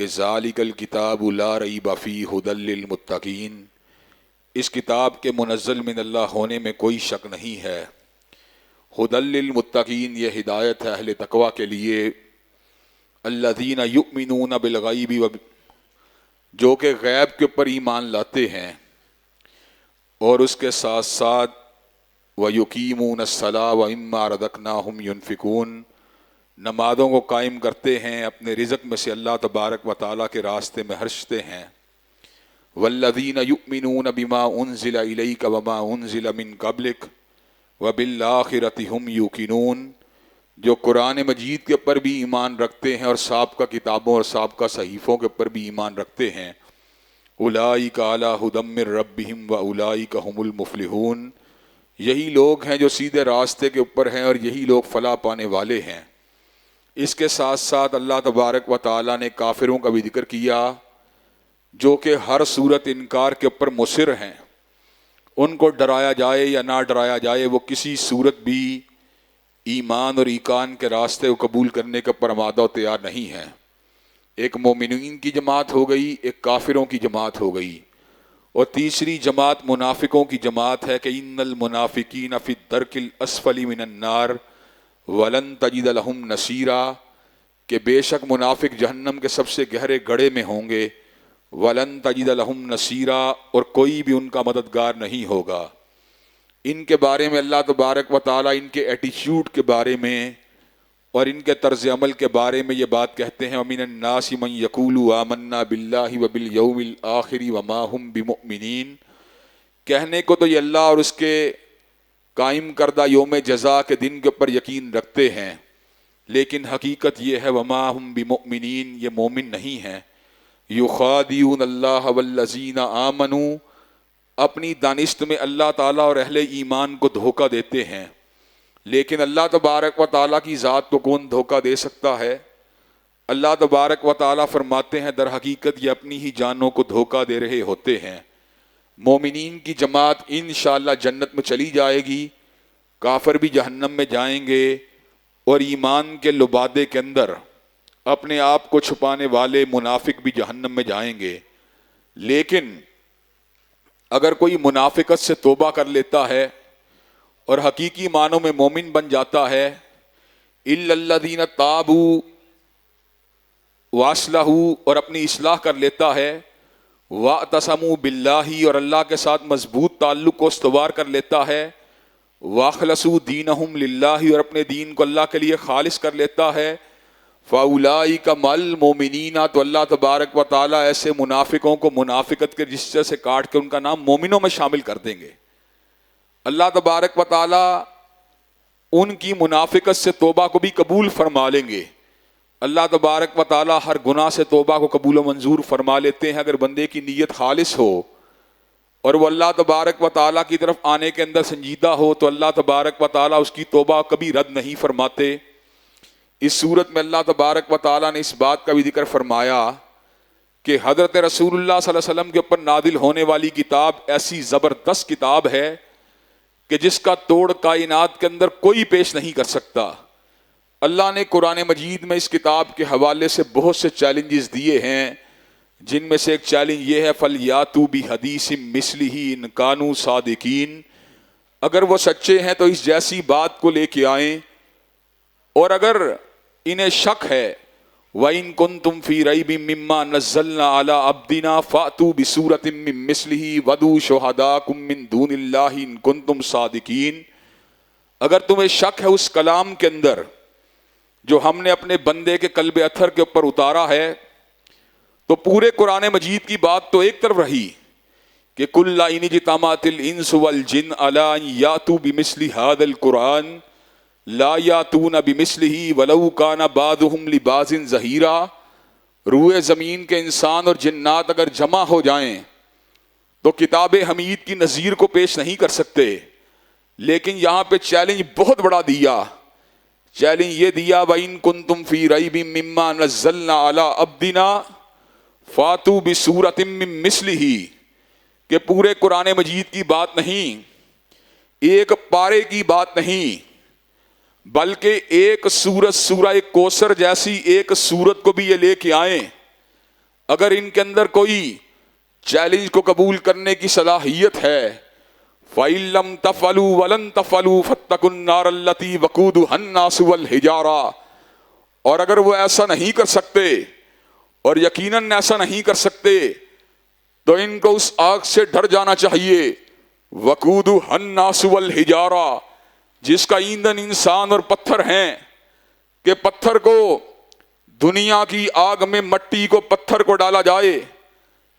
کہ ذالک الکتاب لا ریب فیہ ھدی للمتقین، اس کتاب کے منزل من اللہ ہونے میں کوئی شک نہیں ہے۔ ھدی للمتقین، یہ ہدایت ہے اہل تقوی کے لیے، الذین یؤمنون بالغیب، جو کہ غیب کے اوپر ایمان لاتے ہیں، اور اس کے ساتھ ساتھ وَيُقِيمُونَ الصَّلَاةَ وَمِمَّا رَزَقْنَاهُمْ يُنْفِقُونَ، نمازوں کو قائم کرتے ہیں، اپنے رزق میں سے اللہ تبارک و تعالیٰ کے راستے میں خرچتے ہیں۔ وَالَّذِينَ يُؤْمِنُونَ بِمَا أُنزِلَ إِلَيْكَ وَمَا أُنزِلَ مِن قَبْلِكَ وَبِالْآخِرَةِ هُمْ يُوقِنُونَ، جو قرآن مجید کے اوپر بھی ایمان رکھتے ہیں اور سابقہ کتابوں اور سابقہ صحیفوں کے اوپر بھی ایمان رکھتے ہیں۔ اولئک علی ھدی من ربہم واولئک ھم المفلحون، یہی لوگ ہیں جو سیدھے راستے کے اوپر ہیں اور یہی لوگ فلاح پانے والے ہیں۔ اس کے ساتھ ساتھ اللہ تبارک و تعالیٰ نے کافروں کا بھی ذکر کیا، جو کہ ہر صورت انکار کے اوپر مصر ہیں۔ ان کو ڈرایا جائے یا نہ ڈرایا جائے، وہ کسی صورت بھی ایمان اور ایقان کے راستے کو قبول کرنے کے اوپر آمادہ و تیار نہیں ہیں۔ ایک مومنین کی جماعت ہو گئی، ایک کافروں کی جماعت ہو گئی، اور تیسری جماعت منافقوں کی جماعت ہے کہ ان المنافقین فی الدرک الاسفل من النار ولن تجد لہم نصیرا، کہ بے شک منافق جہنم کے سب سے گہرے گڑھے میں ہوں گے، ولن تجد لہم نصیرا، اور کوئی بھی ان کا مددگار نہیں ہوگا۔ ان کے بارے میں اللہ تبارک و تعالیٰ ان کے ایٹیچیوڈ کے بارے میں اور ان کے طرز عمل کے بارے میں یہ بات کہتے ہیں، وَمِنَ النَّاسِ مَن يَقُولُ آمَنَّا بِاللَّهِ وَبِالْيَوْمِ الْآخِرِ وَمَا هُمْ بِمُؤْمِنِينَ، کہنے کو تو یہ اللہ اور اس کے قائم کردہ یوم جزا کے دن کے اوپر یقین رکھتے ہیں، لیکن حقیقت یہ ہے وَمَا هُمْ بِمُؤْمِنِينَ، یہ مومن نہیں ہیں۔ يُخَادِعُونَ اللَّهَ وَالَّذِينَ آمَنُوا، اپنی دانست میں اللہ تعالیٰ اور اہل ایمان کو دھوکہ دیتے ہیں، لیکن اللہ تبارک و تعالیٰ کی ذات کو کون دھوکہ دے سکتا ہے؟ اللہ تبارک و تعالیٰ فرماتے ہیں در حقیقت یہ اپنی ہی جانوں کو دھوکہ دے رہے ہوتے ہیں۔ مومنین کی جماعت انشاءاللہ جنت میں چلی جائے گی، کافر بھی جہنم میں جائیں گے، اور ایمان کے لبادے کے اندر اپنے آپ کو چھپانے والے منافق بھی جہنم میں جائیں گے۔ لیکن اگر کوئی منافقت سے توبہ کر لیتا ہے اور حقیقی معنوں میں مومن بن جاتا ہے، اِلَّا الَّذِينَ تَابُوا وَأَصْلَحُوا، اور اپنی اصلاح کر لیتا ہے، وَاعْتَصَمُوا بِاللَّهِ، اور اللہ کے ساتھ مضبوط تعلق کو استوار کر لیتا ہے، وَأَخْلَصُوا دِينَهُمْ لِلَّهِ، اور اپنے دین کو اللہ کے لیے خالص کر لیتا ہے، فَأُولَئِكَ مَعَ الْمُؤْمِنِينَ، تو اللہ تبارک و تعالیٰ ایسے منافقوں کو منافقت کے رشتے سے کاٹ کے ان کا نام مومنوں میں شامل کر دیں گے۔ اللہ تبارک و تعالیٰ ان کی منافقت سے توبہ کو بھی قبول فرما لیں گے۔ اللہ تبارک و تعالیٰ ہر گناہ سے توبہ کو قبول و منظور فرما لیتے ہیں اگر بندے کی نیت خالص ہو اور وہ اللہ تبارک و تعالیٰ کی طرف آنے کے اندر سنجیدہ ہو، تو اللہ تبارک و تعالیٰ اس کی توبہ کبھی رد نہیں فرماتے۔ اس صورت میں اللہ تبارک و تعالیٰ نے اس بات کا بھی ذکر فرمایا کہ حضرت رسول اللہ صلی اللہ علیہ وسلم کے اوپر نازل ہونے والی کتاب ایسی زبردست کتاب ہے کہ جس کا توڑ کائنات کے اندر کوئی پیش نہیں کر سکتا۔ اللہ نے قرآن مجید میں اس کتاب کے حوالے سے بہت سے چیلنجز دیے ہیں، جن میں سے ایک چیلنج یہ ہے فَلْيَأْتُوا بِحَدِيثٍ مِثْلِهِ إِن كَانُوا صَادِقِينَ، اگر وہ سچے ہیں تو اس جیسی بات کو لے کے آئیں، اور اگر انہیں شک ہے وَإِن كُنتُمْ فِي رَيْبٍ مِّمَّا نَزَّلْنَا عَلَىٰ عَبْدِنَا فَأْتُوا بِسُورَةٍ مِّن مِّثْلِهِ وَادْعُوا شُهَدَاءَكُم مِّن دُونِ اللَّهِ إِن كُنتُمْ صَادِقِينَ، اگر تمہیں شک ہے اس کلام کے اندر جو ہم نے اپنے بندے کے قلب اطہر کے اوپر اتارا ہے، تو پورے قرآن مجید کی بات تو ایک طرف رہی کہ كُلَّ إِنِ اجْتَمَعَتِ الْإِنسُ وَالْجِنُّ عَلَىٰ أَن يَأْتُوا بِمِثْلِ هَٰذَا الْقُرْآنِ لا یاتون بمثلہ ولو کان بعضهم لبعض ظہیرا، روئے زمین کے انسان اور جنات اگر جمع ہو جائیں تو کتاب حمید کی نظیر کو پیش نہیں کر سکتے۔ لیکن یہاں پہ چیلنج بہت بڑا دیا، چیلنج یہ دیا وَإِن كُنتُمْ فِي رَيْبٍ مِّمَّا نَزَّلْنَا عَلَىٰ عَبْدِنَا فَأْتُوا بِسُورَةٍ مِّن مِّثْلِهِ، کہ پورے قرآن مجید کی بات نہیں، ایک پارے کی بات نہیں، بلکہ ایک سورت سورہ کوثر جیسی ایک سورت کو بھی یہ لے کے آئیں، اگر ان کے اندر کوئی چیلنج کو قبول کرنے کی صلاحیت ہے، فَإِن لَّمْ تَفْعَلُوا وَلَن تَفْعَلُوا فَاتَّقُوا النَّارَ الَّتِي وَقُودُهَا النَّاسُ وَالْحِجَارَةُ، اور اگر وہ ایسا نہیں کر سکتے اور یقیناً ایسا نہیں کر سکتے تو ان کو اس آگ سے ڈر جانا چاہیے، وَقُودُهَا النَّاسُ وَالْحِجَارَةُ، جس کا ایندھن انسان اور پتھر ہیں، کہ پتھر کو دنیا کی آگ میں مٹی کو پتھر کو ڈالا جائے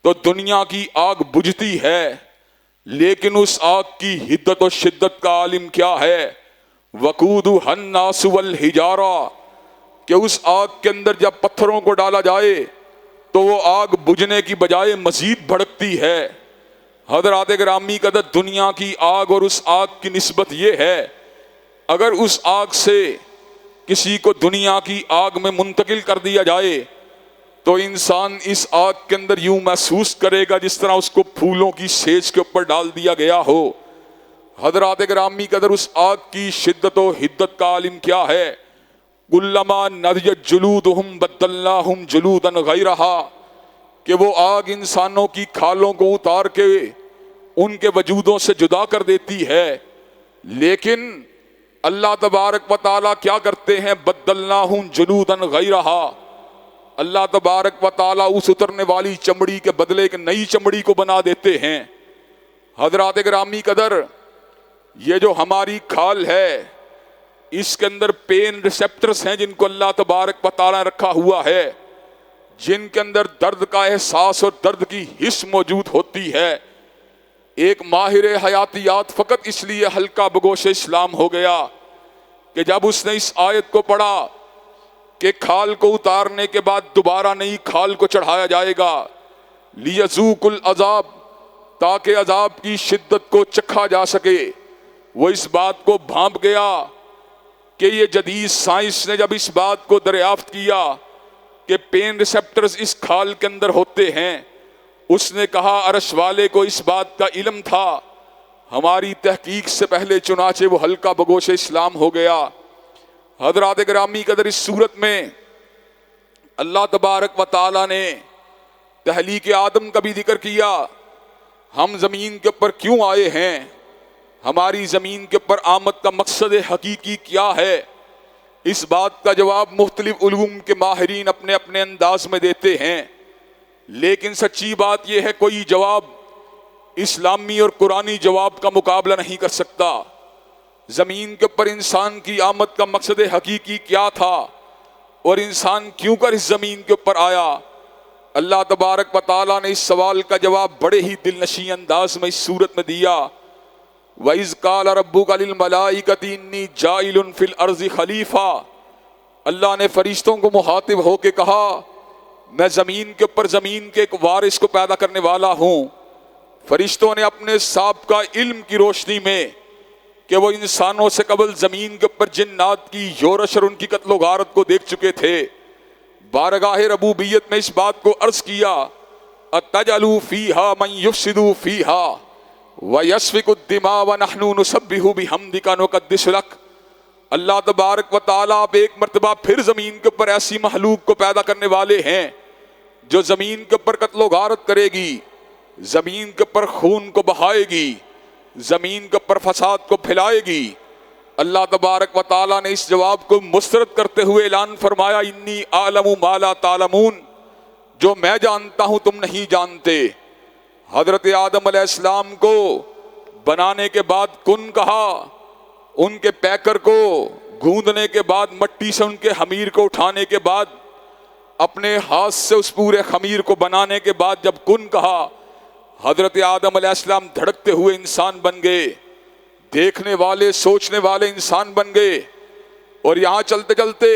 تو دنیا کی آگ بجھتی ہے، لیکن اس آگ کی حدت و شدت کا عالم کیا ہے؟ وَقُودُهَا النَّاسُ وَالْحِجَارَةُ، کہ اس آگ کے اندر جب پتھروں کو ڈالا جائے تو وہ آگ بجھنے کی بجائے مزید بھڑکتی ہے۔ حضرات گرامی قدر، دنیا کی آگ اور اس آگ کی نسبت یہ ہے، اگر اس آگ سے کسی کو دنیا کی آگ میں منتقل کر دیا جائے تو انسان اس آگ کے اندر یوں محسوس کرے گا جس طرح اس کو پھولوں کی سیج کے اوپر ڈال دیا گیا ہو۔ حضرات گرامی قدر، اس آگ کی شدت و حدت کا عالم کیا ہے؟ کلما نضجت جلودہم بدلناہم جلودا غیرہا، کہ وہ آگ انسانوں کی کھالوں کو اتار کے ان کے وجودوں سے جدا کر دیتی ہے، لیکن اللہ تبارک و تعالیٰ کیا کرتے ہیں؟ بدلناہم جلودا غیرہا، اللہ تبارک و تعالیٰ اس اترنے والی چمڑی کے بدلے ایک نئی چمڑی کو بنا دیتے ہیں۔ حضرات گرامی قدر، یہ جو ہماری کھال ہے اس کے اندر پین ریسپٹرز ہیں جن کو اللہ تبارک و تعالیٰ نے رکھا ہوا ہے، جن کے اندر درد کا احساس اور درد کی حس موجود ہوتی ہے۔ ایک ماہر حیاتیات فقط اس لیے ہلکا بگوش اسلام ہو گیا کہ جب اس نے اس آیت کو پڑھا کہ کھال کو اتارنے کے بعد دوبارہ نئی کھال کو چڑھایا جائے گا، لیذوق العذاب، تاکہ عذاب کی شدت کو چکھا جا سکے، وہ اس بات کو بھانپ گیا کہ یہ جدید سائنس نے جب اس بات کو دریافت کیا کہ پین ریسپٹرز اس کھال کے اندر ہوتے ہیں، اس نے کہا عرش والے کو اس بات کا علم تھا، ہماری تحقیق سے پہلے، چنانچہ وہ ہلکا بگوش اسلام ہو گیا۔ حضرات گرامی قدر، اس صورت میں اللہ تبارک و تعالیٰ نے تخلیق آدم کا بھی ذکر کیا، ہم زمین کے اوپر کیوں آئے ہیں، ہماری زمین کے اوپر آمد کا مقصد حقیقی کیا ہے۔ اس بات کا جواب مختلف علوم کے ماہرین اپنے اپنے انداز میں دیتے ہیں، لیکن سچی بات یہ ہے کوئی جواب اسلامی اور قرآنی جواب کا مقابلہ نہیں کر سکتا۔ زمین کے اوپر انسان کی آمد کا مقصد حقیقی کیا تھا اور انسان کیوں کر اس زمین کے اوپر آیا؟ اللہ تبارک و تعالیٰ نے اس سوال کا جواب بڑے ہی دل نشیں انداز میں اس صورت میں دیا۔ وَإِذْ قَالَ رَبُّكَ لِلْمَلَائِكَةِ إِنِّي جَاعِلٌ فِي الْأَرْضِ خَلِيفَةً، اللہ نے فرشتوں کو مخاطب ہو کے کہا میں زمین کے اوپر زمین کے ایک وارث کو پیدا کرنے والا ہوں۔ فرشتوں نے اپنے سابقہ علم کی روشنی میں کہ وہ انسانوں سے قبل زمین کے اوپر جنات کی یورش اور ان کی قتل و غارت کو دیکھ چکے تھے، بارگاہ ربوبیت میں اس بات کو عرض کیا أَتَجْعَلُ فِيهَا مَن يُفْسِدُ فِيهَا وَيَسْفِكُ الدِّمَاءَ وَنَحْنُ نُسَبِّحُ بِحَمْدِكَ وَنُقَدِّسُ لَكَ، اللہ تبارک و تعالیٰ آپ ایک مرتبہ پھر زمین کے اوپر ایسی مخلوق کو پیدا کرنے والے ہیں جو زمین کے اوپر قتل و غارت کرے گی، زمین کے اوپر خون کو بہائے گی، زمین کے اوپر فساد کو پھیلائے گی۔ اللہ تبارک و تعالیٰ نے اس جواب کو مسترد کرتے ہوئے اعلان فرمایا انی اعلم ما لا تعلمون، جو میں جانتا ہوں تم نہیں جانتے۔ حضرت آدم علیہ السلام کو بنانے کے بعد کن کہا، ان کے پیکر کو گوندنے کے بعد، مٹی سے ان کے خمیر کو اٹھانے کے بعد، اپنے ہاتھ سے اس پورے خمیر کو بنانے کے بعد جب کن کہا، حضرت آدم علیہ السلام دھڑکتے ہوئے انسان بن گئے، دیکھنے والے سوچنے والے انسان بن گئے۔ اور یہاں چلتے چلتے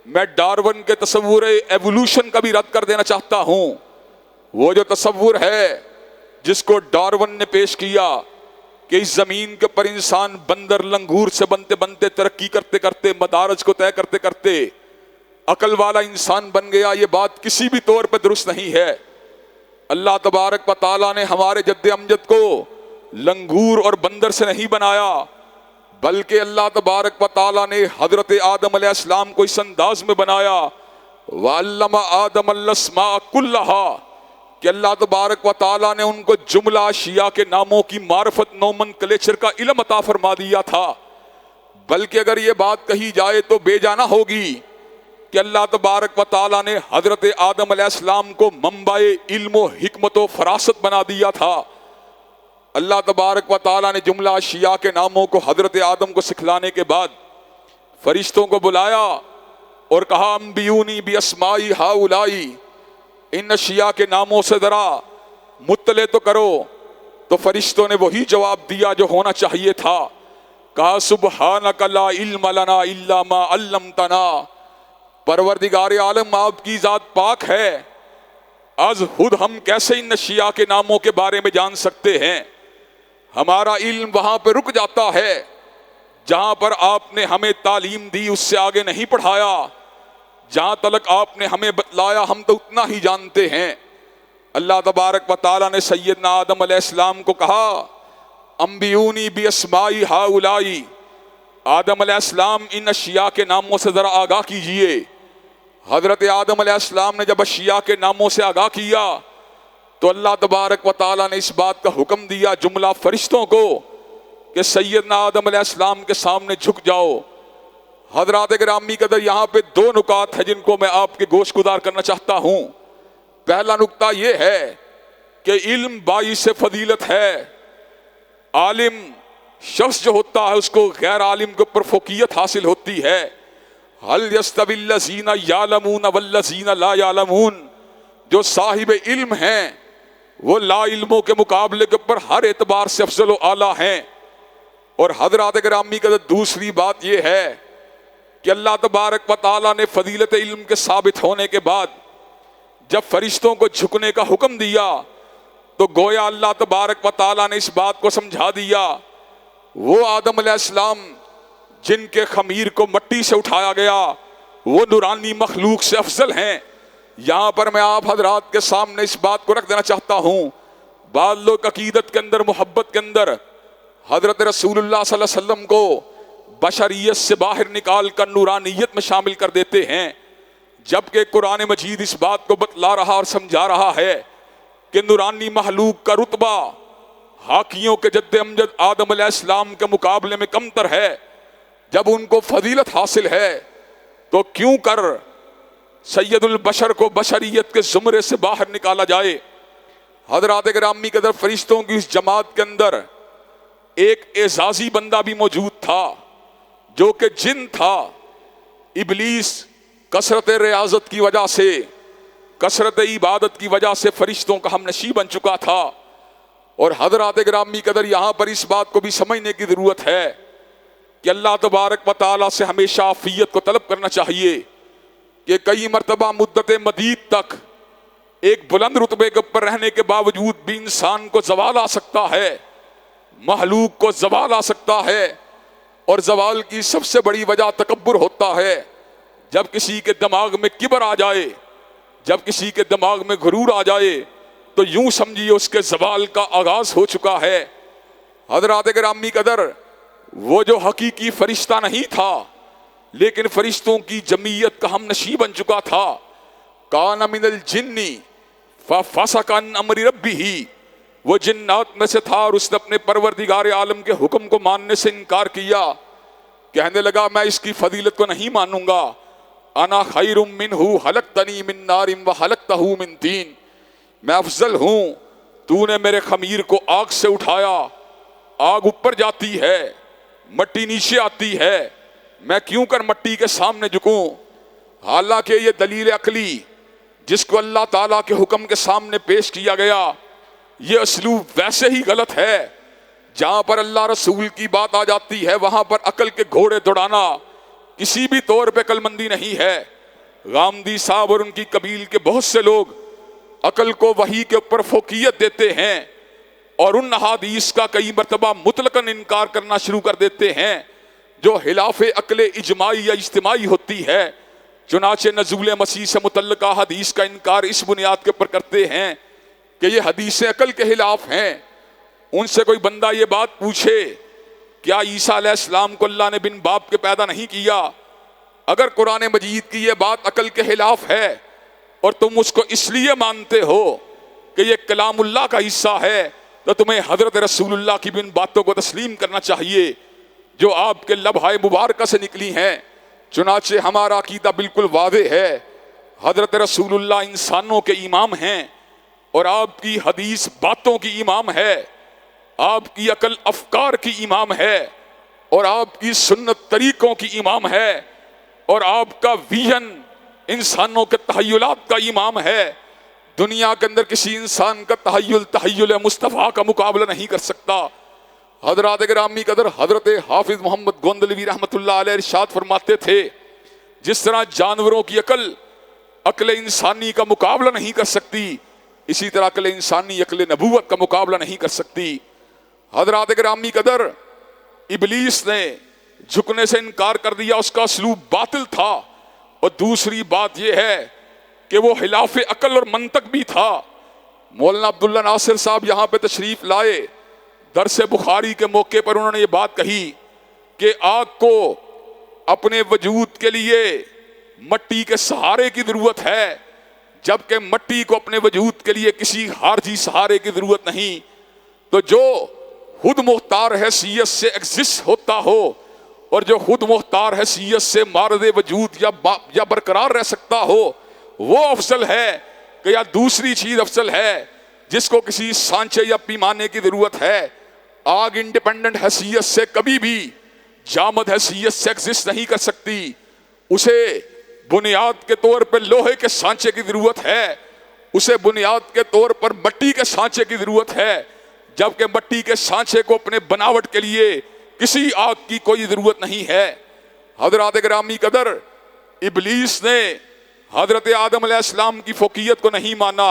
میں ڈارون کے تصور ایوولوشن کا بھی رد کر دینا چاہتا ہوں۔ وہ جو تصور ہے جس کو ڈارون نے پیش کیا کہ اس زمین کے پر انسان بندر لنگور سے بنتے بنتے ترقی کرتے کرتے مدارج کو طے کرتے کرتے عقل والا انسان بن گیا، یہ بات کسی بھی طور پہ درست نہیں ہے۔ اللہ تبارک و تعالیٰ نے ہمارے جد امجد کو لنگور اور بندر سے نہیں بنایا، بلکہ اللہ تبارک و تعالیٰ نے حضرت آدم علیہ السلام کو اس انداز میں بنایا وعلم آدم الاسماء کلہا، کہ اللہ تبارک و تعالیٰ نے ان کو جملہ اشیاء کے ناموں کی معرفت نومنکلیچر کا علم عطا فرما دیا تھا۔ بلکہ اگر یہ بات کہی جائے تو بے جانا ہوگی کہ اللہ تبارک و تعالیٰ نے حضرت آدم علیہ السلام کو منبع علم و حکمت و فراست بنا دیا تھا۔ اللہ تبارک و تعالیٰ نے جملہ اشیاء کے ناموں کو حضرت آدم کو سکھلانے کے بعد فرشتوں کو بلایا اور کہا انبئونی باسماء ہؤلاء، ان اشیاء کے ناموں سے ذرا مطلع تو کرو۔ تو فرشتوں نے وہی جواب دیا جو ہونا چاہیے تھا، کہا سبحانک لا علم لنا الا ما علمتنا، پروردگار عالم آپ کی ذات پاک ہے، از خود ہم کیسے ان اشیاء کے ناموں کے بارے میں جان سکتے ہیں؟ ہمارا علم وہاں پہ رک جاتا ہے جہاں پر آپ نے ہمیں تعلیم دی، اس سے آگے نہیں پڑھایا۔ جہاں تلک آپ نے ہمیں بتلایا ہم تو اتنا ہی جانتے ہیں۔ اللہ تبارک و تعالیٰ نے سیدنا آدم علیہ السلام کو کہا انبئونی باسماء ہؤلاء، آدم علیہ السلام ان اشیاء کے ناموں سے ذرا آگاہ کیجئے۔ حضرت آدم علیہ السلام نے جب اشیاء کے ناموں سے آگاہ کیا تو اللہ تبارک و تعالیٰ نے اس بات کا حکم دیا جملہ فرشتوں کو کہ سیدنا آدم علیہ السلام کے سامنے جھک جاؤ۔ حضرات گرامی قدر، یہاں پہ دو نکات ہیں جن کو میں آپ کے گوش گزار کرنا چاہتا ہوں۔ پہلا نکتہ یہ ہے کہ علم باعث فضیلت ہے۔ عالم شخص جو ہوتا ہے اس کو غیر عالم کے اوپر فوقیت حاصل ہوتی ہے۔ هل يستوي الذين يعلمون والذين لا يعلمون، جو صاحب علم ہیں وہ لا علموں کے مقابلے کے اوپر ہر اعتبار سے افضل و اعلیٰ ہیں۔ اور حضرات گرامی کا دوسری بات یہ ہے کہ اللہ تبارک و تعالیٰ نے فضیلت علم کے ثابت ہونے کے بعد جب فرشتوں کو جھکنے کا حکم دیا تو گویا اللہ تبارک و تعالیٰ نے اس بات کو سمجھا دیا وہ آدم علیہ السلام جن کے خمیر کو مٹی سے اٹھایا گیا وہ نورانی مخلوق سے افضل ہیں۔ یہاں پر میں آپ حضرات کے سامنے اس بات کو رکھ دینا چاہتا ہوں، بعض لوگ عقیدت کے اندر، محبت کے اندر حضرت رسول اللہ صلی اللہ علیہ وسلم کو بشریت سے باہر نکال کر نورانیت میں شامل کر دیتے ہیں، جبکہ قرآن مجید اس بات کو بتلا رہا اور سمجھا رہا ہے کہ نورانی مخلوق کا رتبہ حاکیوں کے جد امجد آدم علیہ السلام کے مقابلے میں کمتر ہے۔ جب ان کو فضیلت حاصل ہے تو کیوں کر سید البشر کو بشریت کے زمرے سے باہر نکالا جائے؟ حضرات گرامی قدر، فرشتوں کی اس جماعت کے اندر ایک اعزازی بندہ بھی موجود تھا جو کہ جن تھا۔ ابلیس کثرت ریاضت کی وجہ سے، کثرت عبادت کی وجہ سے فرشتوں کا ہم نشیں بن چکا تھا۔ اور حضرات گرامی قدر، یہاں پر اس بات کو بھی سمجھنے کی ضرورت ہے کہ اللہ تبارک و تعالیٰ سے ہمیشہ عافیت کو طلب کرنا چاہیے کہ کئی مرتبہ مدت مدید تک ایک بلند رتبے کے اوپر رہنے کے باوجود بھی انسان کو زوال آ سکتا ہے، مخلوق کو زوال آ سکتا ہے۔ اور زوال کی سب سے بڑی وجہ تکبر ہوتا ہے۔ جب کسی کے دماغ میں کبر آ جائے، جب کسی کے دماغ میں غرور آ جائے تو یوں سمجھیے اس کے زوال کا آغاز ہو چکا ہے۔ حضرات گرامی قدر، وہ جو حقیقی فرشتہ نہیں تھا لیکن فرشتوں کی جمعیت کا ہم نشیں بن چکا تھا، کان من الجن ففسق عن امر ربہ، وہ جنات میں سے تھا اور اس نے اپنے پروردگار عالم کے حکم کو ماننے سے انکار کیا۔ کہنے لگا میں اس کی فضیلت کو نہیں مانوں گا، انا خیر منہ خلقتنی من نار وخلقتہ من طین، میں افضل ہوں، تو نے میرے خمیر کو آگ سے اٹھایا، آگ اوپر جاتی ہے، مٹی نیچے آتی ہے، میں کیوں کر مٹی کے سامنے جھکوں؟ حالانکہ یہ دلیل عقلی جس کو اللہ تعالیٰ کے حکم کے سامنے پیش کیا گیا، یہ اسلوب ویسے ہی غلط ہے۔ جہاں پر اللہ رسول کی بات آ جاتی ہے وہاں پر عقل کے گھوڑے دوڑانا کسی بھی طور پہ عقل مندی نہیں ہے۔ غامدی صاحب اور ان کی قبیل کے بہت سے لوگ عقل کو وحی کے اوپر فوقیت دیتے ہیں اور ان احادیث کا کئی مرتبہ مطلقاً انکار کرنا شروع کر دیتے ہیں جو خلاف عقل اجماعی یا اجتماعی ہوتی ہے۔ چنانچہ نزول مسیح سے متعلقہ حدیث کا انکار اس بنیاد کے اوپر کرتے ہیں کہ یہ حدیثیں عقل کے خلاف ہیں۔ ان سے کوئی بندہ یہ بات پوچھے کیا عیسیٰ علیہ السلام کو اللہ نے بن باپ کے پیدا نہیں کیا؟ اگر قرآن مجید کی یہ بات عقل کے خلاف ہے اور تم اس کو اس لیے مانتے ہو کہ یہ کلام اللہ کا حصہ ہے، تو تمہیں حضرت رسول اللہ کی بھی ان باتوں کو تسلیم کرنا چاہیے جو آپ کے لبھائے مبارکہ سے نکلی ہیں۔ چنانچہ ہمارا عقیدہ بالکل واضح ہے، حضرت رسول اللہ انسانوں کے امام ہیں اور آپ کی حدیث باتوں کی امام ہے، آپ کی عقل افکار کی امام ہے اور آپ کی سنت طریقوں کی امام ہے، اور آپ کا ویژن انسانوں کے تخیلات کا امام ہے۔ دنیا کے اندر کسی انسان کا تخیل مصطفیٰ کا مقابلہ نہیں کر سکتا۔ حضرات گرامی قدر، حضرت حافظ محمد گوندلوی رحمۃ اللہ علیہ ارشاد فرماتے تھے، جس طرح جانوروں کی عقل انسانی کا مقابلہ نہیں کر سکتی، اسی طرح عقل انسانی عقل نبوت کا مقابلہ نہیں کر سکتی۔ حضرات گرامی قدر، ابلیس نے جھکنے سے انکار کر دیا، اس کا اسلوب باطل تھا، اور دوسری بات یہ ہے کہ وہ خلاف عقل اور منطق بھی تھا۔ مولانا عبداللہ ناصر صاحب یہاں پہ تشریف لائے، درس بخاری کے موقع پر انہوں نے یہ بات کہی کہ آگ کو اپنے وجود کے لیے مٹی کے سہارے کی ضرورت ہے، جبکہ مٹی کو اپنے وجود کے لیے کسی خارجی سہارے کی ضرورت نہیں۔ تو جو خود مختار حیثیت سے ایگزسٹ ہوتا ہو اور جو خود مختار حیثیت سے مارد وجود یا برقرار رہ سکتا ہو، وہ افضل ہے کہ یا دوسری چیز افضل ہے جس کو کسی سانچے یا پیمانے کی ضرورت ہے؟ آگ انڈیپینڈنٹ حیثیت سے کبھی بھی جامد حیثیت سے ایگزسٹ نہیں کر سکتی، اسے بنیاد کے طور پر لوہے کے سانچے کی ضرورت ہے، اسے بنیاد کے طور پر مٹی کے سانچے کی ضرورت ہے، جبکہ مٹی کے سانچے کو اپنے بناوٹ کے لیے کسی آگ کی کوئی ضرورت نہیں ہے۔ حضرات گرامی قدر، ابلیس نے حضرت آدم علیہ السلام کی فوقیت کو نہیں مانا،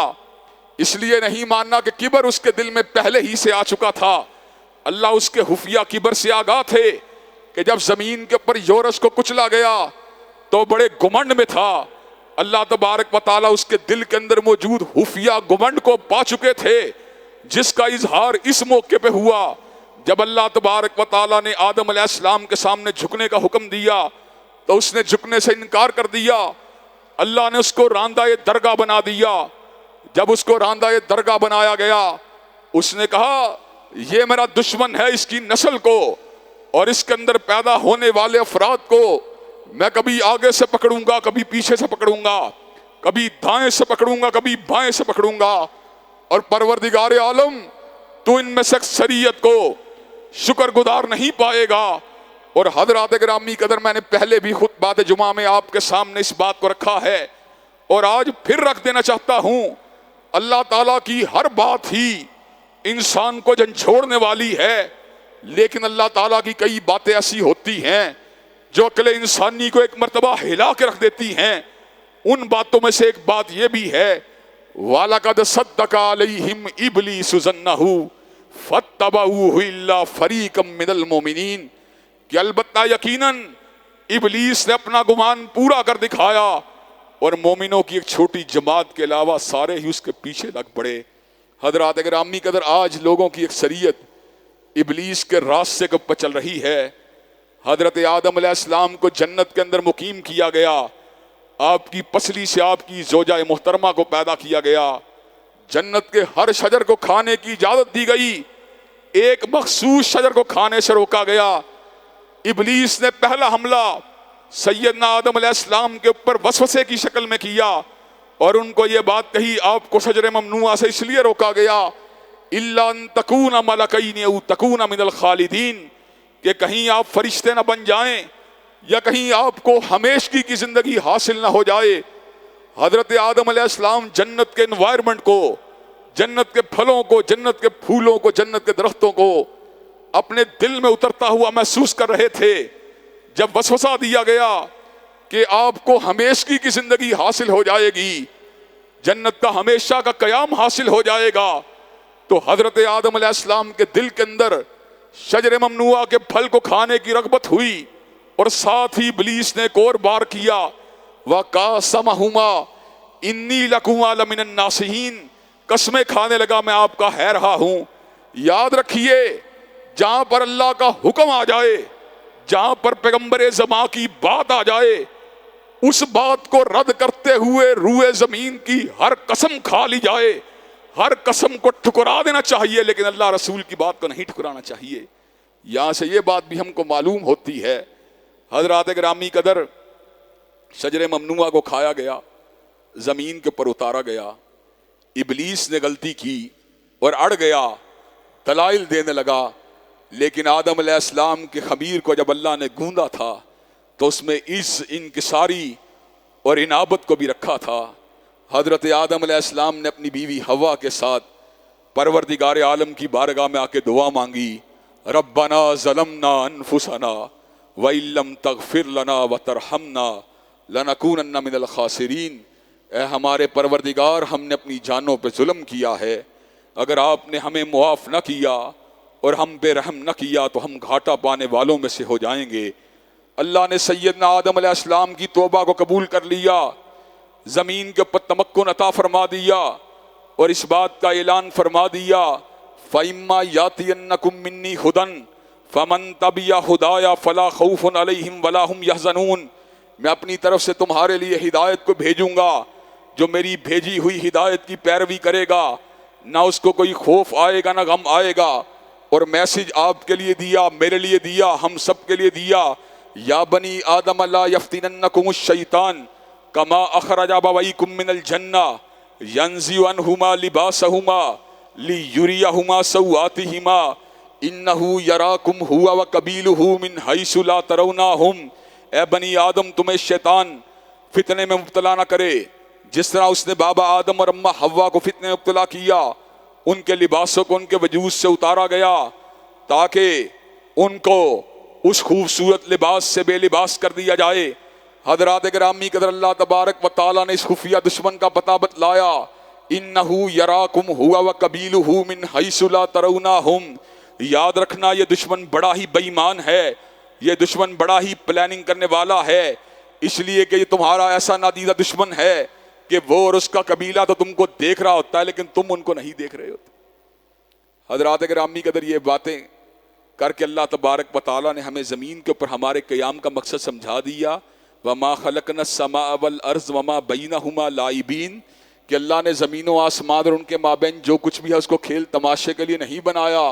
اس لیے نہیں مانا کہ کبر اس کے دل میں پہلے ہی سے آ چکا تھا۔ اللہ اس کے خفیہ کبر سے آگاہ تھے کہ جب زمین کے اوپر یورس کو کچلا گیا تو بڑے گمنڈ میں تھا۔ اللہ تبارک و تعالیٰ اس کے دل کے اندر موجود خفیہ گمنڈ کو پا چکے تھے، جس کا اظہار اس موقع پہ ہوا جب اللہ تبارک و تعالیٰ نے آدم علیہ السلام کے سامنے جھکنے کا حکم دیا تو اس نے جھکنے سے انکار کر دیا۔ اللہ نے اس کو راندہ درگاہ بنا دیا۔ جب اس کو راندہ درگاہ بنایا گیا، اس نے کہا یہ میرا دشمن ہے، اس کی نسل کو اور اس کے اندر پیدا ہونے والے افراد کو میں کبھی آگے سے پکڑوں گا، کبھی پیچھے سے پکڑوں گا، کبھی دائیں سے پکڑوں گا، کبھی بائیں سے پکڑوں گا، اور پروردگار عالم تو ان میں سے اکثریت کو شکر گزار نہیں پائے گا۔ اور حضرات گرامی قدر، میں نے پہلے بھی خطبات جمعہ میں آپ کے سامنے اس بات کو رکھا ہے اور آج پھر رکھ دینا چاہتا ہوں، اللہ تعالیٰ کی ہر بات ہی انسان کو جھنجھوڑنے والی ہے، لیکن اللہ تعالیٰ کی کئی باتیں ایسی ہوتی ہیں جو عقل انسانی کو ایک مرتبہ ہلا کے رکھ دیتی ہیں۔ ان باتوں میں سے ایک بات یہ بھی ہے، وَلَقَدْ صَدَّقَ عَلَيْهِمْ إِبْلِيسُ ظَنَّهُ فَاتَّبَعُوهُ إِلَّا فَرِيقًا مِّنَ الْمُؤْمِنِينَ، کہ البتہ یقیناً ابلیس نے اپنا گمان پورا کر دکھایا اور مومنوں کی ایک چھوٹی جماعت کے علاوہ سارے ہی اس کے پیچھے لگ پڑے۔ حضرات گرامی قدر، آج لوگوں کی اکثریت ابلیس کے راستے کے اوپر چل رہی ہے۔ حضرت آدم علیہ السلام کو جنت کے اندر مقیم کیا گیا، آپ کی پسلی سے آپ کی زوجہ محترمہ کو پیدا کیا گیا، جنت کے ہر شجر کو کھانے کی اجازت دی گئی، ایک مخصوص شجر کو کھانے سے روکا گیا۔ ابلیس نے پہلا حملہ سیدنا آدم علیہ السلام کے اوپر وسوسے کی شکل میں کیا اور ان کو یہ بات کہی، آپ کو شجر ممنوعہ سے اس لیے روکا گیا اِلَّا أَن تَكُونَ مَلَكَيْنِ أَوْ تَكُونَ مِنَ الْخَالِدِينَ، کہ کہیں آپ فرشتے نہ بن جائیں یا کہیں آپ کو ہمیشگی کی زندگی حاصل نہ ہو جائے۔ حضرت آدم علیہ السلام جنت کے انوائرمنٹ کو، جنت کے پھلوں کو، جنت کے پھولوں کو، جنت کے درختوں کو اپنے دل میں اترتا ہوا محسوس کر رہے تھے۔ جب وسوسہ دیا گیا کہ آپ کو ہمیشگی کی زندگی حاصل ہو جائے گی، جنت کا ہمیشہ کا قیام حاصل ہو جائے گا، تو حضرت آدم علیہ السلام کے دل کے اندر شجر ممنوعہ کے پھل کو کھانے کی رغبت ہوئی، اور ساتھ ہی ابلیس نے ایک اور بار کیا، وَقَاسَمَهُمَا إِنِّي لَكُمَا لَمِنَ النَّاصِحِينَ، قسمیں کھانے لگا میں آپ کا ہے رہا ہوں۔ یاد رکھیے، جہاں پر اللہ کا حکم آ جائے، جہاں پر پیغمبر زماں کی بات آ جائے، اس بات کو رد کرتے ہوئے روئے زمین کی ہر قسم کھا لی جائے، ہر قسم کو ٹھکرا دینا چاہیے، لیکن اللہ رسول کی بات کو نہیں ٹھکرانا چاہیے۔ یہاں سے یہ بات بھی ہم کو معلوم ہوتی ہے، حضرات گرامی قدر، شجر ممنوعہ کو کھایا گیا، زمین کے اوپر اتارا گیا، ابلیس نے غلطی کی اور اڑ گیا، دلائل دینے لگا، لیکن آدم علیہ السلام کے خمیر کو جب اللہ نے گوندا تھا تو اس میں اس انکساری اور انابت کو بھی رکھا تھا۔ حضرت آدم علیہ السلام نے اپنی بیوی حوا کے ساتھ پروردگار عالم کی بارگاہ میں آ کے دعا مانگی، ربنا ظلمنا انفسنا وَإِن لَّمْ تَغْفِرْ لَنَا وَتَرْحَمْنَا لَنَكُونَنَّ مِنَ الْخَاسِرِينَ۔ اے ہمارے پروردگار، ہم نے اپنی جانوں پہ ظلم کیا ہے، اگر آپ نے ہمیں معاف نہ کیا اور ہم پہ رحم نہ کیا تو ہم گھاٹا پانے والوں میں سے ہو جائیں گے۔ اللہ نے سیدنا آدم علیہ السلام کی توبہ کو قبول کر لیا، زمین کے اوپر تمکن عطا فرما دیا اور اس بات کا اعلان فرما دیا، فَإِمَّا يَأْتِيَنَّكُم مِّنِّي هُدًى فَمَن تَبِعَ هُدَايَ فَلَا خَوْفٌ عَلَيْهِمْ وَلَا هُمْ يَحْزَنُونَ۔ میں اپنی طرف سے تمہارے لیے ہدایت کو بھیجوں گا، جو میری بھیجی ہوئی ہدایت کی پیروی کرے گا نہ اس کو کوئی خوف آئے گا نہ غم آئے گا۔ اور میسج آپ کے لیے دیا، میرے لیے دیا، ہم سب کے لیے دیا، یا بنی آدم لا یفتننکم الشیطان کما اخرج ابویکم من الجنہ ینزع عنہما لباسہما لیریہما سوآتہما انہ یراکم ہو وقبیلہ من حیث لا ترونہم۔ اے بنی آدم، تمہیں شیطان فتنے میں مبتلا نہ کرے، جس طرح اس نے بابا آدم اور اماں حوا کو فتنے میں مبتلا کیا، ان کے لباسوں کو ان کے وجود سے اتارا گیا تاکہ ان کو اس خوبصورت لباس سے بے لباس کر دیا جائے۔ حضرات گرامی قدر، اللہ تبارک و تعالیٰ نے اس خفیہ دشمن کا پتہ بتلایا، انہ یراکم ہوا وقبیلہ من حیث لا ترونہم۔ یاد رکھنا، یہ دشمن بڑا ہی بے ایمان ہے، یہ دشمن بڑا ہی پلاننگ کرنے والا ہے، اس لیے کہ یہ تمہارا ایسا نادیدہ دشمن ہے کہ وہ اور اس کا قبیلہ تو تم کو دیکھ رہا ہوتا ہے لیکن تم ان کو نہیں دیکھ رہے ہوتے۔ حضرات گرامی قدر، یہ باتیں کر کے اللہ تبارک و تعالیٰ نے ہمیں زمین کے اوپر ہمارے قیام کا مقصد سمجھا دیا، وَمَا خَلَقْنَا السَّمَاءَ وَالْأَرْضَ وَمَا بَيْنَهُمَا لَاعِبِينَ، کہ اللہ نے زمین و آسمان اور ان کے مابین جو کچھ بھی ہے اس کو کھیل تماشے کے لیے نہیں بنایا،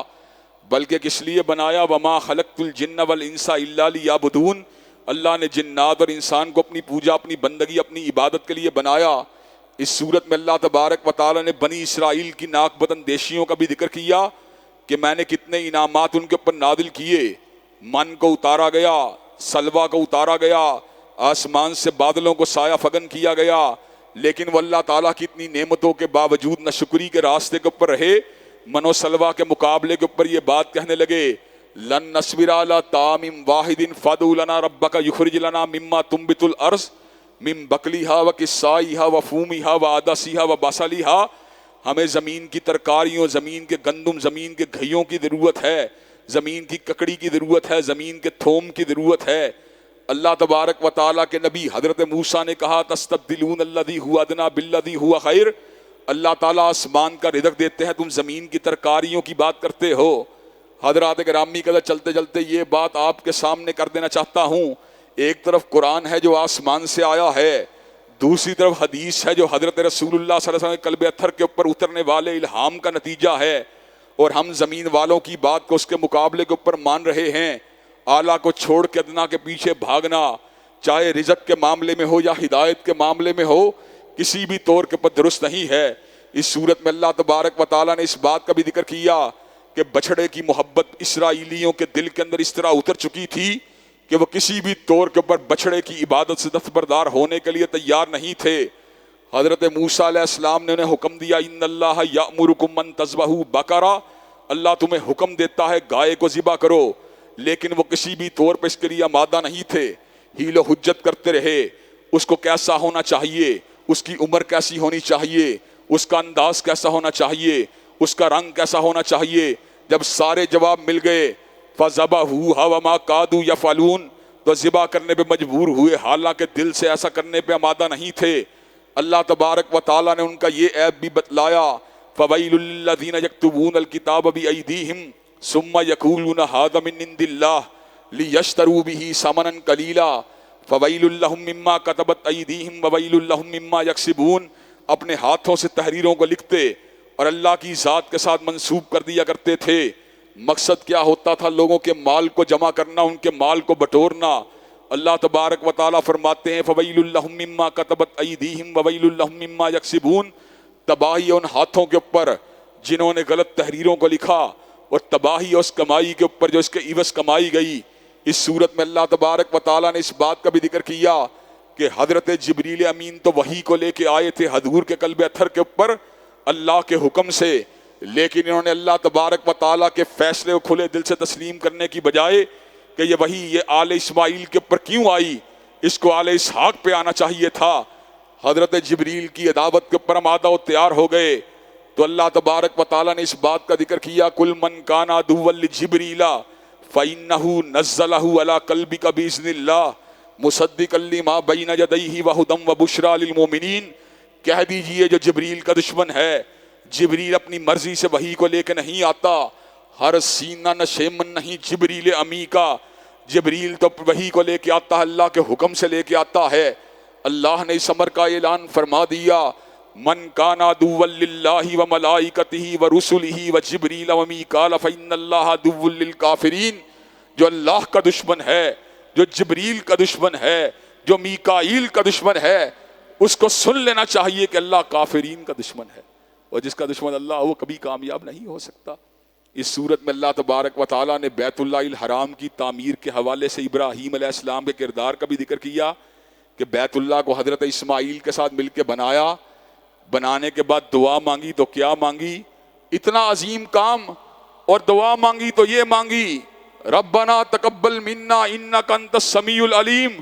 بلکہ کس لیے بنایا، وَمَا خَلَقْتُ الْجِنَّ وَالْإِنسَ إِلَّا لِيَعْبُدُونَ۔ اللہ نے جنات اور انسان کو اپنی پوجا، اپنی بندگی، اپنی عبادت کے لیے بنایا۔ اس صورت میں اللہ تبارک و تعالیٰ نے بنی اسرائیل کی ناک بدن دیشیوں کا بھی ذکر کیا کہ میں نے کتنے انعامات ان کے اوپر نازل کیے، من کو اتارا گیا، سلوا کو اتارا گیا، آسمان سے بادلوں کو سایہ فگن کیا گیا، لیکن وہ اللہ تعالیٰ کی اتنی نعمتوں کے باوجود نہ شکری کے راستے کے اوپر رہے، منو سلوا کے مقابلے کے اوپر یہ بات کہنے لگے، لن نصبر علی طعام واحد فادع لنا ربک یخرج لنا مما تنبت الارض من بقلیہا وقثائیہا وفومیہا وعدسیہا وبصلیہا۔ ہمیں زمین کی ترکاریوں، زمین کے گندم، زمین کے گھئیوں کی ضرورت ہے، زمین کی ککڑی کی ضرورت ہے، زمین کے تھوم کی ضرورت ہے۔ اللہ تبارک و تعالیٰ کے نبی حضرت موسیٰ نے کہا، تستبدلون الذی هو ادنی بالذی هو خیر۔ اللہ تعالیٰ آسمان کا رزق دیتے ہیں، تم زمین کی ترکاریوں کی بات کرتے ہو۔ حضرات گرامی قدر، چلتے چلتے یہ بات آپ کے سامنے کر دینا چاہتا ہوں، ایک طرف قرآن ہے جو آسمان سے آیا ہے، دوسری طرف حدیث ہے جو حضرت رسول اللہ صلی اللہ علیہ وسلم کے قلب اطہر کے اوپر اترنے والے الہام کا نتیجہ ہے، اور ہم زمین والوں کی بات کو اس کے مقابلے کے اوپر مان رہے ہیں۔ اعلیٰ کو چھوڑ کے ادنا کے پیچھے بھاگنا، چاہے رزق کے معاملے میں ہو یا ہدایت کے معاملے میں ہو، کسی بھی طور کے اوپر درست نہیں ہے۔ اس صورت میں اللہ تبارک و تعالیٰ نے اس بات کا بھی ذکر کیا کہ بچھڑے کی محبت اسرائیلیوں کے دل کے اندر اس طرح اتر چکی تھی کہ وہ کسی بھی طور کے اوپر بچھڑے کی عبادت سے دستبردار ہونے کے لیے تیار نہیں تھے۔ حضرت موسیٰ علیہ السلام نے انہیں حکم دیا، ان اللہ یأمرکم ان تذبحوا بقرہ، اللہ تمہیں حکم دیتا ہے گائے کو ذبح کرو، لیکن وہ کسی بھی طور پہ اس کے لیے آمادہ نہیں تھے، حیل و حجت کرتے رہے، اس کو کیسا ہونا چاہیے، اس کی عمر کیسی ہونی چاہیے، اس کا انداز کیسا ہونا چاہیے، اس کا رنگ کیسا ہونا چاہیے۔ جب سارے جواب مل گئے، فَذَبَحُوهَا وَمَا كَادُوا يَفْعَلُونَ، تو ذبح کرنے پہ مجبور ہوئے، حالانکہ دل سے ایسا کرنے پہ آمادہ نہیں تھے۔ اللہ تبارک و تعالیٰ نے ان کا یہ عیب بھی بتلایا، فَوَيْلٌ لِّلَّذِينَ يَكْتُبُونَ الْكِتَابَ بِأَيْدِيهِمْ ثُمَّ يَقُولُونَ هَٰذَا مِن عِندِ اللَّهِ لِيَشْتَرُوا بِهِ ثَمَنًا قَلِيلًا فویل لہم مما کتبت ایدیہم وویل لہم مما یکسبون، اپنے ہاتھوں سے تحریروں کو لکھتے اور اللہ کی ذات کے ساتھ منسوب کر دیا کرتے تھے۔ مقصد کیا ہوتا تھا؟ لوگوں کے مال کو جمع کرنا، ان کے مال کو بٹورنا۔ اللہ تبارک و تعالیٰ فرماتے ہیں فویل لہم مما کتبت ایدیہم وویل لہم مما یکسبون، تباہی ان ہاتھوں کے اوپر جنہوں نے غلط تحریروں کو لکھا، اور تباہی اس کمائی کے اوپر جو اس کے عوض کمائی گئی۔ اس صورت میں اللہ تبارک و تعالیٰ نے اس بات کا بھی ذکر کیا کہ حضرت جبریل امین تو وحی کو لے کے آئے تھے حضور کے قلب اطہر کے اوپر اللہ کے حکم سے، لیکن انہوں نے اللہ تبارک و تعالیٰ کے فیصلے کو کھلے دل سے تسلیم کرنے کی بجائے کہ یہ وحی یہ آل اسماعیل کے اوپر کیوں آئی، اس کو آل اسحاق پہ آنا چاہیے تھا۔ حضرت جبریل کی عداوت کے اوپر آمادہ و تیار ہو گئے تو اللہ تبارک و تعالیٰ نے اس بات کا ذکر کیا کل من کان عدوا لجبریل فإنہ نزلہ علی قلبک بإذن اللہ مصدقا لما بین یدیہ وہدی وبشریٰ للمؤمنین، کہہ دیجئے جو جبریل کا دشمن ہے، جبریل اپنی مرضی سے وحی کو لے کے نہیں آتا، ہر سینہ نشیمن نہیں جبریل امی کا، جبریل تو وحی کو لے کے آتا ہے، اللہ کے حکم سے لے کے آتا ہے۔ اللہ نے اس امر کا اعلان فرما دیا من کان عدوا للہ وملائکتہ ورسلہ وجبریل ومیکال فإن اللہ عدو للکافرین، جو اللہ کا دشمن ہے، جو جبریل کا دشمن ہے، جو میکائیل کا دشمن ہے، اس کو سن لینا چاہیے کہ اللہ کافرین کا دشمن ہے، اور جس کا دشمن اللہ وہ کبھی کامیاب نہیں ہو سکتا۔ اس صورت میں اللہ تبارک و تعالیٰ نے بیت اللہ الحرام کی تعمیر کے حوالے سے ابراہیم علیہ السلام کے کردار کا بھی ذکر کیا کہ بیت اللہ کو حضرت اسماعیل کے ساتھ مل کے بنایا، بنانے کے بعد دعا مانگی تو کیا مانگی؟ اتنا عظیم کام، اور دعا مانگی تو یہ مانگی ربنا تقبل منا انک انت السمیع العلیم،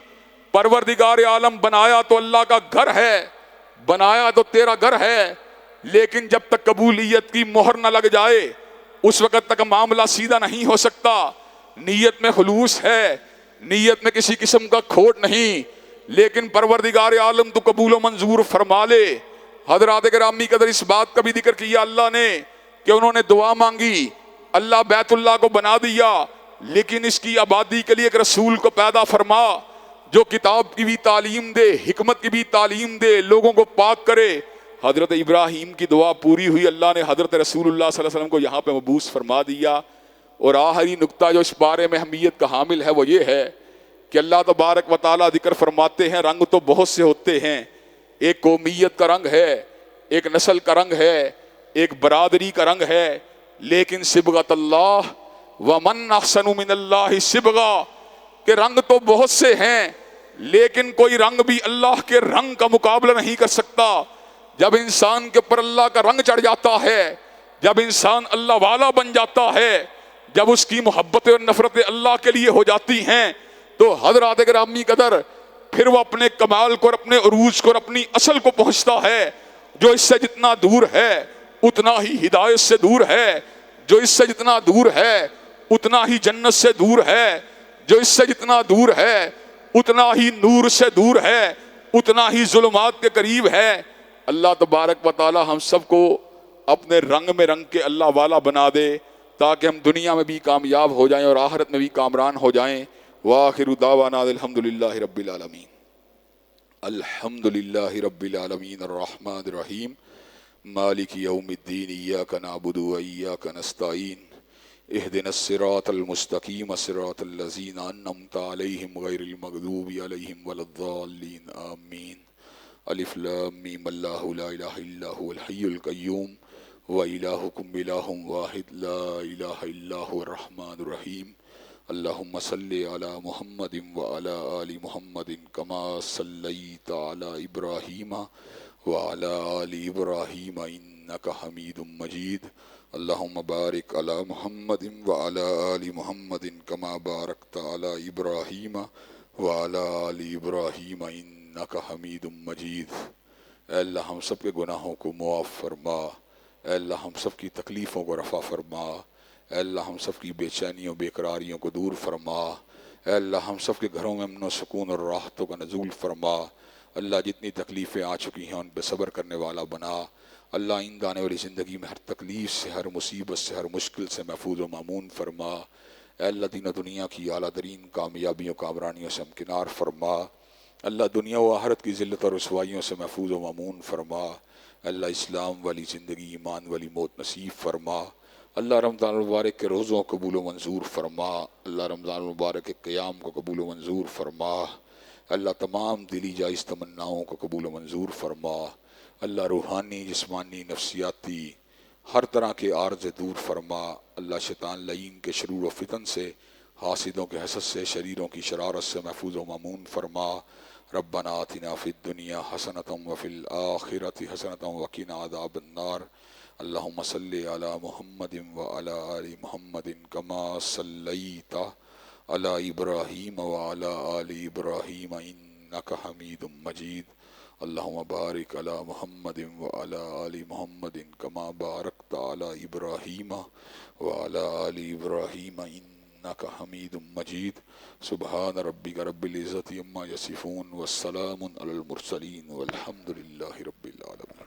پروردگار عالم بنایا تو اللہ کا گھر ہے، بنایا تو تیرا گھر ہے، لیکن جب تک قبولیت کی مہر نہ لگ جائے اس وقت تک معاملہ سیدھا نہیں ہو سکتا۔ نیت میں خلوص ہے، نیت میں کسی قسم کا کھوٹ نہیں، لیکن پروردگار عالم تو قبول و منظور فرما لے۔ حضرات گرامی قدر اس بات کا بھی ذکر کیا اللہ نے کہ انہوں نے دعا مانگی، اللہ بیت اللہ کو بنا دیا، لیکن اس کی آبادی کے لیے ایک رسول کو پیدا فرما جو کتاب کی بھی تعلیم دے، حکمت کی بھی تعلیم دے، لوگوں کو پاک کرے۔ حضرت ابراہیم کی دعا پوری ہوئی، اللہ نے حضرت رسول اللہ صلی اللہ علیہ وسلم کو یہاں پہ مبعوث فرما دیا۔ اور آخری نقطہ جو اس بارے میں اہمیت کا حامل ہے وہ یہ ہے کہ اللہ تبارک و تعالیٰ ذکر فرماتے ہیں رنگ تو بہت سے ہوتے ہیں، ایک قومیت کا رنگ ہے، ایک نسل کا رنگ ہے، ایک برادری کا رنگ ہے، لیکن صبغۃ اللہ ومن احسن من اللہ صبغہ، کہ رنگ تو بہت سے ہیں لیکن کوئی رنگ بھی اللہ کے رنگ کا مقابلہ نہیں کر سکتا۔ جب انسان کے اوپر اللہ کا رنگ چڑھ جاتا ہے، جب انسان اللہ والا بن جاتا ہے، جب اس کی محبت اور نفرت اللہ کے لیے ہو جاتی ہیں، تو حضرات گرامی قدر پھر وہ اپنے کمال کو اور اپنے عروج کو اور اپنی اصل کو پہنچتا ہے۔ جو اس سے جتنا دور ہے اتنا ہی ہدایت سے دور ہے، جو اس سے جتنا دور ہے اتنا ہی جنت سے دور ہے، جو اس سے جتنا دور ہے اتنا ہی نور سے دور ہے، اتنا ہی ظلمات کے قریب ہے۔ اللہ تبارک و تعالی ہم سب کو اپنے رنگ میں رنگ کے اللہ والا بنا دے تاکہ ہم دنیا میں بھی کامیاب ہو جائیں اور آخرت میں بھی کامران ہو جائیں۔ وآخر دعوانا الحمدللہ رب العالمین۔ الحمدللہ رب العالمین الرحمن الرحیم مالک یوم الدین ایاک نعبد و ایاک نستعین اہدنا الصراط المستقیم صراط الذین انعمت علیہم غیر المغضوب علیہم ولا الضالین آمین۔ الف لام میم اللہ لا الہ الا هو الحی القیوم وإلہکم الہ واحد لا الہ الا هو الرحمن الرحیم۔ اللہم صلی علی محمد وعلی آل محمد کما صلیت علی ابراہیم وعلی آل ابراہیم انک حمید مجید۔ اللہم بارک علی محمد وعلی آل محمد کما بارکت علی ابراہیم وعلی آل ابراہیم انک حمید مجید۔ اے اللہ ہم سب کے گناہوں کو معاف فرما، اے اللہ ہم سب کی تکلیفوں کو رفع فرما، اے اللہ ہم سب کی بے چینیوں بے قراریوں کو دور فرما، اے اللہ ہم سب کے گھروں میں امن و سکون اور راحتوں کا نزول فرما۔ اللہ جتنی تکلیفیں آ چکی ہیں ان پہ صبر کرنے والا بنا۔ اللہ آئندہ آنے والی زندگی میں ہر تکلیف سے، ہر مصیبت سے، ہر مشکل سے محفوظ و مامون فرما۔ اے اللہ دین و دنیا کی اعلیٰ ترین کامیابیوں کامرانیوں سے ہمکنار فرما، اللہ دنیا و آخرت کی ذلت اور رسوائیوں سے محفوظ و مامون فرما، اللہ اسلام والی زندگی ایمان والی موت نصیب فرما، اللہ رمضان المبارک کے روزوں کو قبول و منظور فرما، اللہ رمضان المبارک کے قیام کو قبول و منظور فرما، اللہ تمام دلی جائز تمناؤں کو قبول و منظور فرما، اللہ روحانی جسمانی نفسیاتی ہر طرح کے عارض دور فرما، اللہ شیطان لعین کے شرور و فتن سے، حاسدوں کے حسد سے، شریروں کی شرارت سے محفوظ و مامون فرما، ربنا آتنا فی الدنیا حسنۃ وفی الآخرۃ حسنۃ وقنا عذاب النار، اللہم صلی علی محمد وعلی آل محمد کما صلیت علی ابراہیم وعلی آل ابراہیم انک حمید مجید، اللہم بارک علی محمد وعلی آل محمد کما بارکت علی ابراہیم وعلی آل ابراہیم انک حمید مجید، سبحان ربک رب العزت عما یصفون والسلام علی المرسلین والحمد للہ رب العالمین۔